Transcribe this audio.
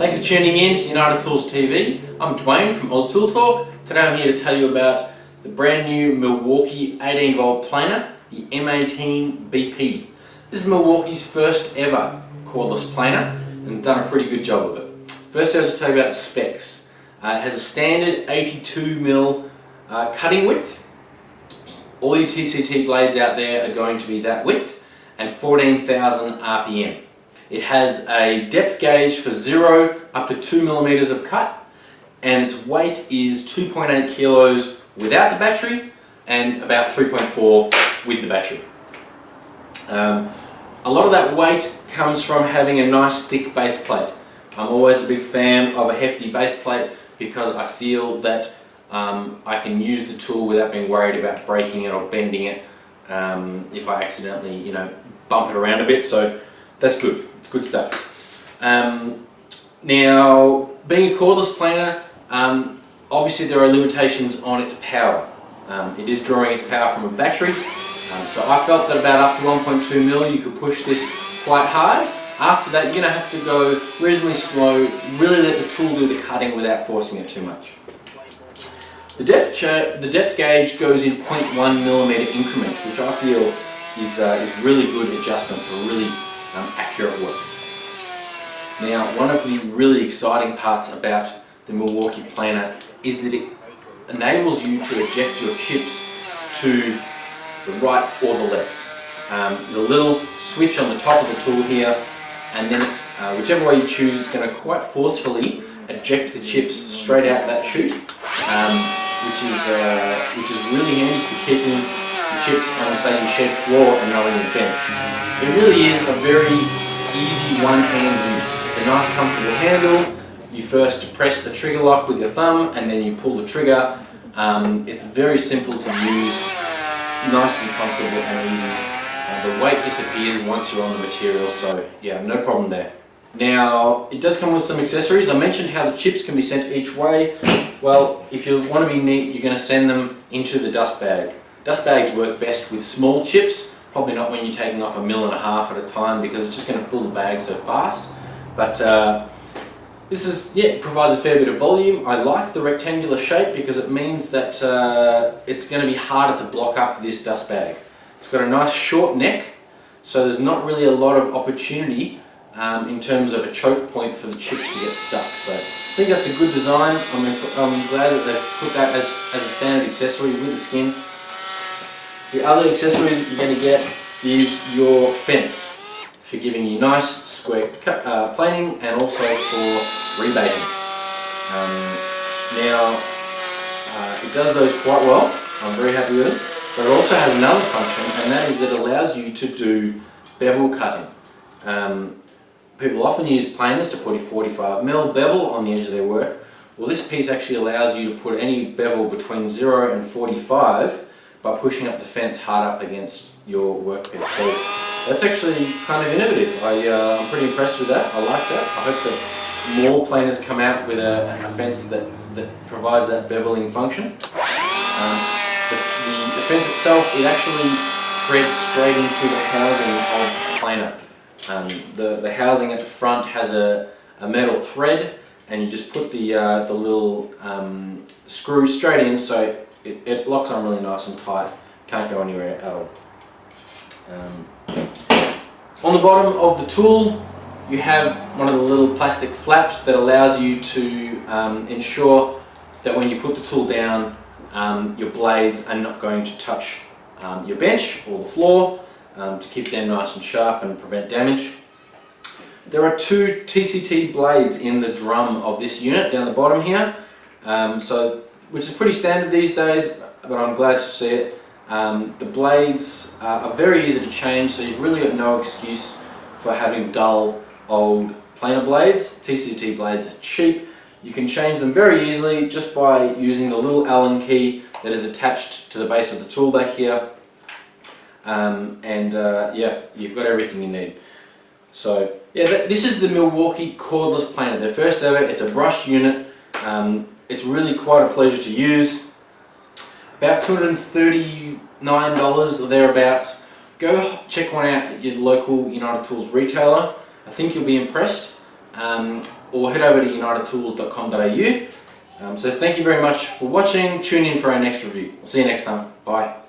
Thanks for tuning in to United Tools TV. I'm Dwayne from Oz Tool Talk. Today I'm here to tell you about the brand new Milwaukee 18 volt planer, the M18BP. This is Milwaukee's first ever cordless planer and done a pretty good job of it. First I'll just tell you about the specs. It has a standard 82mm cutting width. All your TCT blades out there are going to be that width and 14,000 RPM. It has a depth gauge for 0 up to 2mm of cut, and its weight is 2.8 kilos without the battery and about 3.4 with the battery. A lot of that weight comes from having a nice thick base plate. I'm always a big fan of a hefty base plate because I feel that I can use the tool without being worried about breaking it or bending it if I accidentally, bump it around a bit. So that's good. It's good stuff. Now, being a cordless planer, obviously there are limitations on its power. It is drawing its power from a battery, so I felt that about up to 1.2 mil you could push this quite hard. After that you're going to have to go reasonably slow, really let the tool do the cutting without forcing it too much. The depth gauge goes in 0.1mm increments, which I feel is really good adjustment for really accurate work. Now, one of the really exciting parts about the Milwaukee planer is that it enables you to eject your chips to the right or the left. There's a little switch on the top of the tool here, and then it's, whichever way you choose, it's going to quite forcefully eject the chips straight out that chute, which is really handy for keeping the chips on, say, your shed floor and not on your bench. It really is a very easy one-hand use. It's a nice comfortable handle. You first press the trigger lock with your thumb and then you pull the trigger. It's very simple to use, nice and comfortable and easy. The weight disappears once you're on the material, so yeah, no problem there. Now, it does come with some accessories. I mentioned how the chips can be sent each way. Well, if you want to be neat, you're going to send them into the dust bag. Dust bags work best with small chips, probably not when you're taking off 1.5 mil at a time because it's just going to fill the bag so fast. But this is, it provides a fair bit of volume. I like the rectangular shape because it means that it's going to be harder to block up this dust bag. It's got a nice short neck, so there's not really a lot of opportunity in terms of a choke point for the chips to get stuck. So I think that's a good design. I'm glad that they've put that as a standard accessory with the skin. The other accessory that you're going to get is your fence for giving you nice square planing and also for rebating. Now, it does those quite well. I'm very happy with it. But it also has another function, and that is that it allows you to do bevel cutting. People often use planers to put a 45mm bevel on the edge of their work. Well, this piece actually allows you to put any bevel between 0 and 45 by pushing up the fence hard up against your workpiece. So that's actually kind of innovative. I'm pretty impressed with that. I like that. I hope that more planers come out with a fence that provides that beveling function. The fence itself, it actually threads straight into the housing of the planer. The housing at the front has a metal thread, and you just put the little screw straight in, so it locks on really nice and tight. Can't go anywhere at all. On the bottom of the tool, you have one of the little plastic flaps that allows you to ensure that when you put the tool down, your blades are not going to touch your bench or the floor to keep them nice and sharp and prevent damage. There are 2 TCT blades in the drum of this unit down the bottom here, which is pretty standard these days, but I'm glad to see it. The blades are very easy to change, so you've really got no excuse for having dull old planer blades. TCT blades are cheap. You can change them very easily just by using the little Allen key that is attached to the base of the tool back here. Yeah, you've got everything you need. So yeah, this is the Milwaukee cordless planer. Their first ever. It's a brushed unit. It's really quite a pleasure to use. About $239 or thereabouts. Go check one out at your local United Tools retailer. I think you'll be impressed. or head over to unitedtools.com.au. So thank you very much for watching. Tune in for our next review. I'll see you next time. Bye.